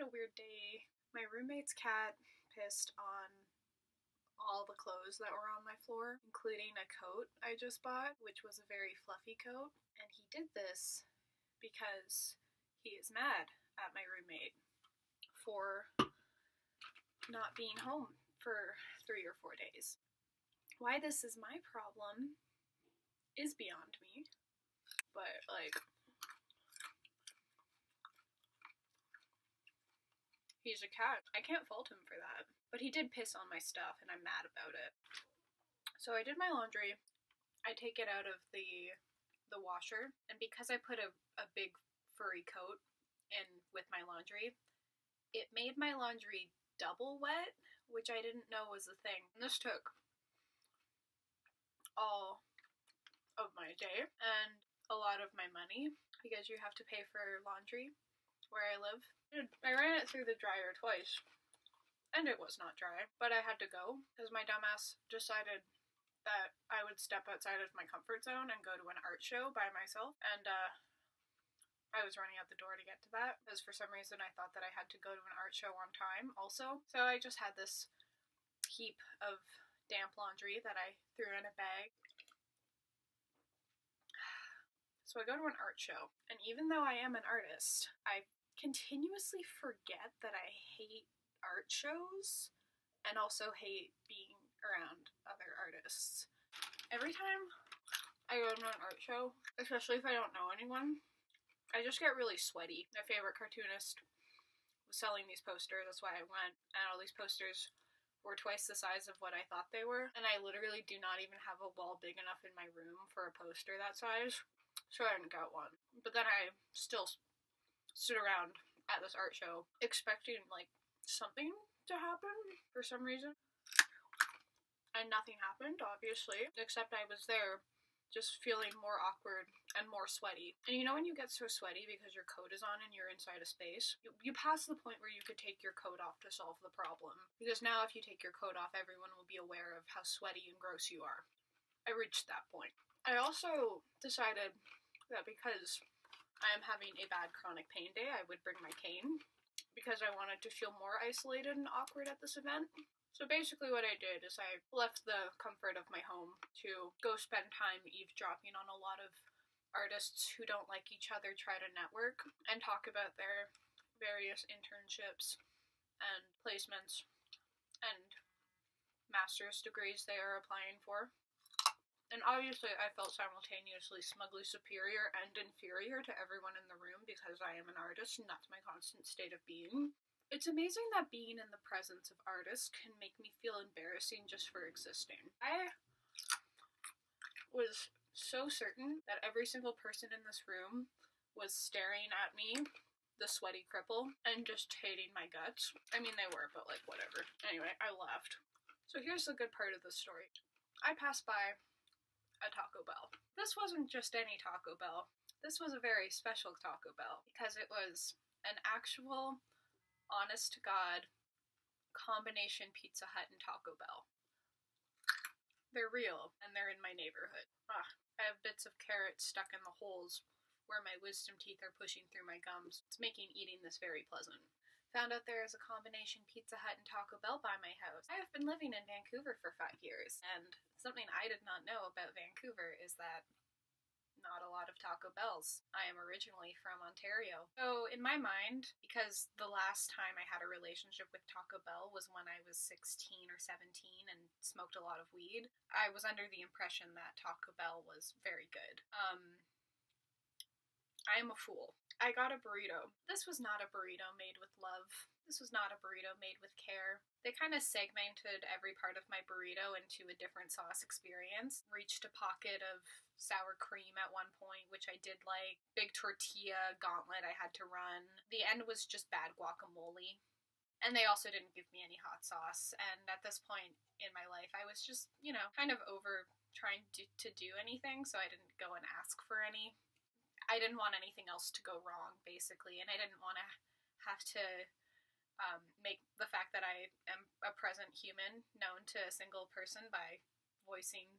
had a weird day. My roommate's cat pissed on all the clothes that were on my floor, including a coat I just bought, which was a very fluffy coat. And he did this because he is mad at my roommate for not being home for 3 or 4 days. Why this is my problem is beyond me, but he's a cat. I can't fault him for that. But he did piss on my stuff, and I'm mad about it. So I did my laundry. I take it out of the washer, and because I put a big furry coat in with my laundry, it made my laundry double wet, which I didn't know was a thing. And this took all of my day and a lot of my money, because you have to pay for laundry where I live. I ran it through the dryer twice, and it was not dry, but I had to go because my dumbass decided that I would step outside of my comfort zone and go to an art show by myself, and I was running out the door to get to that because for some reason I thought that I had to go to an art show on time also. So I just had this heap of damp laundry that I threw in a bag. So I go to an art show, and even though I am an artist, I continuously forget that I hate art shows and also hate being around other artists. Every time I go to an art show, especially if I don't know anyone, I just get really sweaty. My favorite cartoonist was selling these posters, that's why I went, and all these posters were twice the size of what I thought they were, and I literally do not even have a wall big enough in my room for a poster that size, so I didn't get one. But then I still stood around at this art show expecting something to happen for some reason, and nothing happened, obviously, except I was there just feeling more awkward and more sweaty. And you know when you get so sweaty because your coat is on and you're inside a space? You pass the point where you could take your coat off to solve the problem. Because now if you take your coat off, everyone will be aware of how sweaty and gross you are. I reached that point. I also decided that because I am having a bad chronic pain day, I would bring my cane because I wanted to feel more isolated and awkward at this event. So basically what I did is I left the comfort of my home to go spend time eavesdropping on a lot of artists who don't like each other try to network and talk about their various internships and placements and master's degrees they are applying for. And obviously I felt simultaneously smugly superior and inferior to everyone in the room because I am an artist and that's my constant state of being. It's amazing that being in the presence of artists can make me feel embarrassing just for existing. I was so certain that every single person in this room was staring at me, the sweaty cripple, and just hating my guts. I mean, they were, but whatever. Anyway, I left. So here's the good part of the story. I passed by a Taco Bell. This wasn't just any Taco Bell. This was a very special Taco Bell because it was an actual honest to God combination Pizza Hut and Taco Bell. They're real, and they're in my neighborhood. I have bits of carrot stuck in the holes where my wisdom teeth are pushing through my gums. It's making eating this very pleasant. Found out there is a combination Pizza Hut and Taco Bell by my house. I have been living in Vancouver for 5 years, and something I did not know about Vancouver is that not a lot of Taco Bells. I am originally from Ontario. So in my mind, because the last time I had a relationship with Taco Bell was when I was 16 or 17 and smoked a lot of weed, I was under the impression that Taco Bell was very good. I am a fool. I got a burrito. This was not a burrito made with love. This was not a burrito made with care. They kind of segmented every part of my burrito into a different sauce experience. Reached a pocket of sour cream at one point, which I did like. Big tortilla gauntlet I had to run. The end was just bad guacamole. And they also didn't give me any hot sauce. And at this point in my life, I was just, kind of over trying to do anything, so I didn't go and ask for any. I didn't want anything else to go wrong, basically, and I didn't want to have to make the fact that I am a present human known to a single person by voicing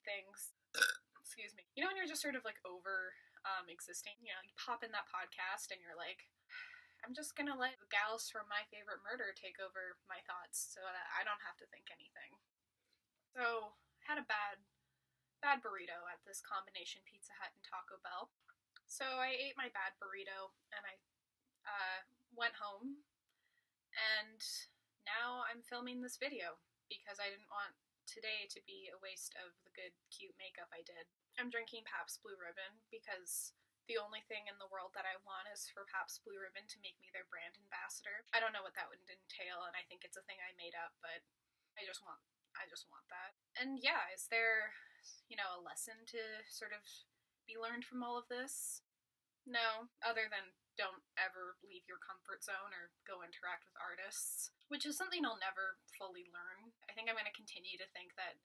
things. Excuse me. You know when you're just sort of over existing? You pop in that podcast and you're like, I'm just gonna let the gals from My Favorite Murder take over my thoughts so that I don't have to think anything. So, I had a bad burrito at this combination Pizza Hut and Taco Bell. So I ate my bad burrito and I went home, and now I'm filming this video because I didn't want today to be a waste of the good, cute makeup I did. I'm drinking Pabst Blue Ribbon because the only thing in the world that I want is for Pabst Blue Ribbon to make me their brand ambassador. I don't know what that would entail, and I think it's a thing I made up, but I just want that. And yeah, is there, a lesson to sort of be learned from all of this? No, other than don't ever leave your comfort zone or go interact with artists, which is something I'll never fully learn. I think I'm going to continue to think that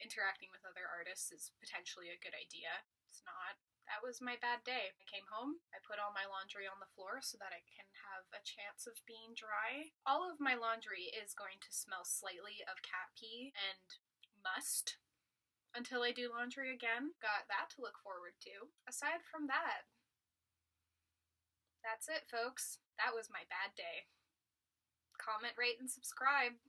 interacting with other artists is potentially a good idea. It's not. That was my bad day. I came home, I put all my laundry on the floor so that I can have a chance of being dry. All of my laundry is going to smell slightly of cat pee and must until I do laundry again. Got that to look forward to. Aside from that, that's it, folks. That was my bad day. Comment, rate, and subscribe.